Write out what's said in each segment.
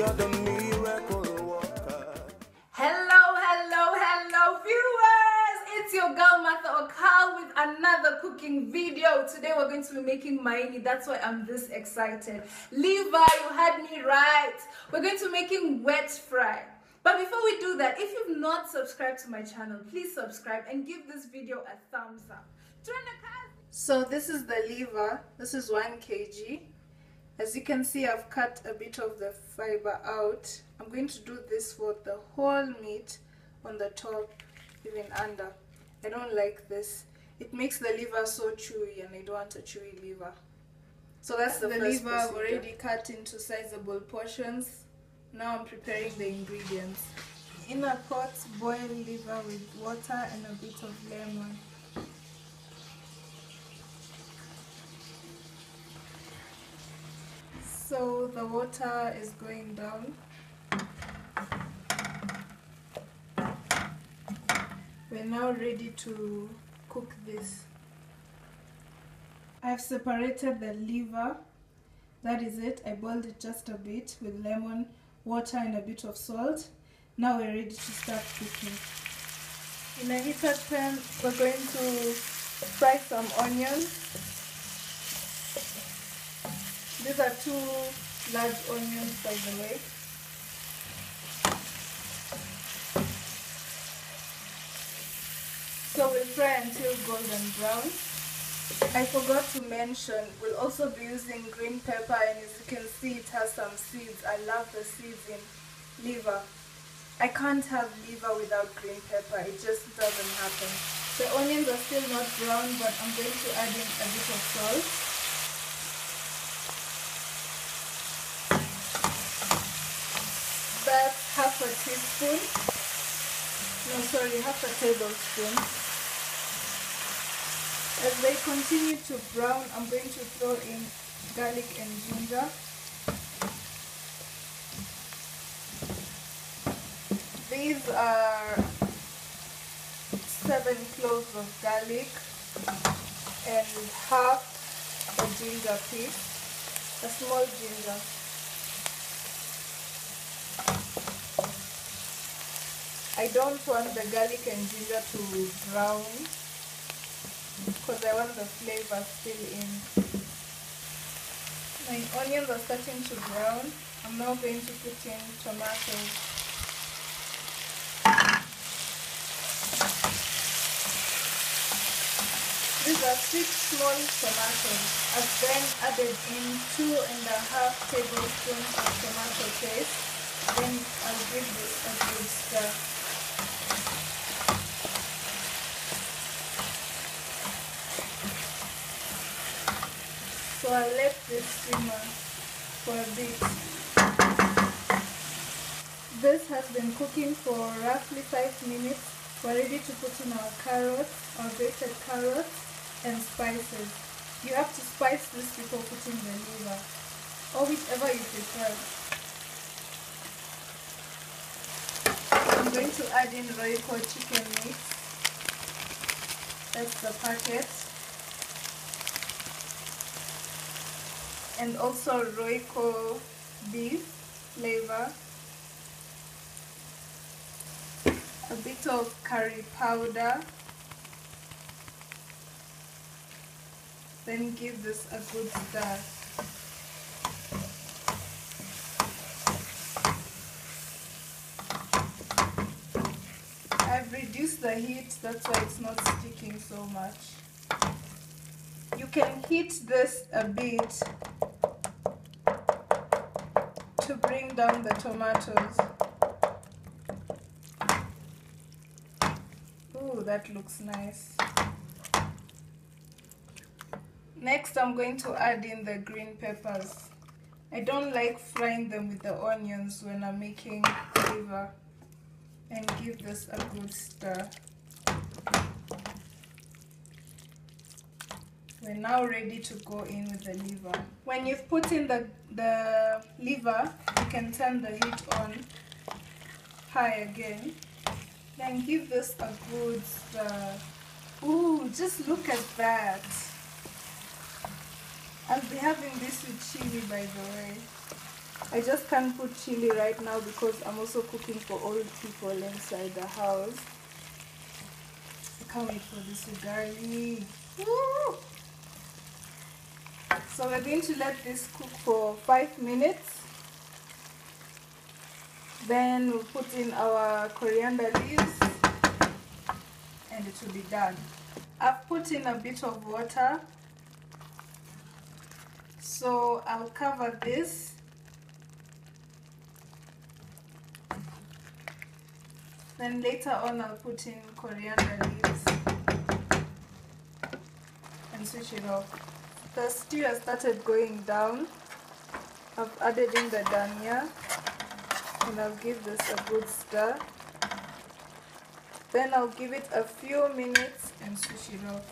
You're the miracle worker. Hello viewers, it's your girl Martha Okal with another cooking video. Today we're going to be making maini. That's why I'm this excited. Liver, you had me right. We're going to be making wet fry. But before we do that, if you've not subscribed to my channel, please subscribe and give this video a thumbs up. So this is the liver. This is 1 kg. As you can see, I've cut a bit of the fiber out. I'm going to do this for the whole meat on the top, even under. I don't like this. It makes the liver so chewy and I don't want a chewy liver. So that's the first liver. I've already cut into sizable portions. Now I'm preparing the ingredients. In a pot, boil liver with water and a bit of lemon. So the water is going down. We're now ready to cook this. I've separated the liver. That is it. I boiled it just a bit with lemon, water and a bit of salt. Now we're ready to start cooking. In a heated pan, we're going to fry some onions. These are 2 large onions, by the way. So we'll fry until golden brown. I forgot to mention, we'll also be using green pepper, and as you can see, it has some seeds. I love the seeds in liver. I can't have liver without green pepper. It just doesn't happen. The onions are still not brown, but I'm going to add in a bit of salt. That's half a teaspoon. No, sorry, half a tablespoon. As they continue to brown, I'm going to throw in garlic and ginger. These are 7 cloves of garlic and half a ginger piece, a small ginger. I don't want the garlic and ginger to brown because I want the flavor still in. My onions are starting to brown. I'm now going to put in tomatoes. These are 6 small tomatoes. I've then added in 2.5 tablespoons of tomato paste. Then I'll give this a good stir. So I'll let this simmer for a bit. This has been cooking for roughly 5 minutes. We're ready to put in our carrots, our grated carrots and spices. You have to spice this before putting the liver, or whichever you prefer. I'm going to add in Royco chicken mix. That's the packet. And also Royco beef flavor. A bit of curry powder. Then give this a good stir. I've reduced the heat, that's why it's not sticking so much. You can heat this a bit to bring down the tomatoes. Ooh, that looks nice. Next, I'm going to add in the green peppers. I don't like frying them with the onions when I'm making liver. And give this a good stir. We're now ready to go in with the liver. When you've put in the liver, you can turn the heat on high again. Then give this a good stir. Ooh, just look at that. I'll be having this with chili, by the way. I just can't put chili right now because I'm also cooking for old people inside the house. I can't wait for this ugali. Woo! So we're going to let this cook for 5 minutes. Then we'll put in our coriander leaves and it will be done. I've put in a bit of water, so I'll cover this. Then later on I'll put in coriander leaves and switch it off. The stew has started going down. I've added in the dhania and I'll give this a good stir. Then I'll give it a few minutes and switch it off.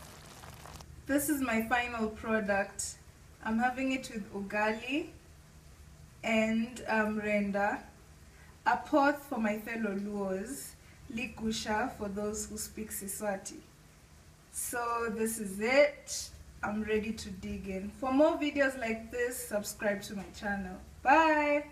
This is my final product. I'm having it with ugali and renda, a pot for my fellow Luos, likusha for those who speak Siswati. So this is it. I'm ready to dig in. For more videos like this, subscribe to my channel. Bye!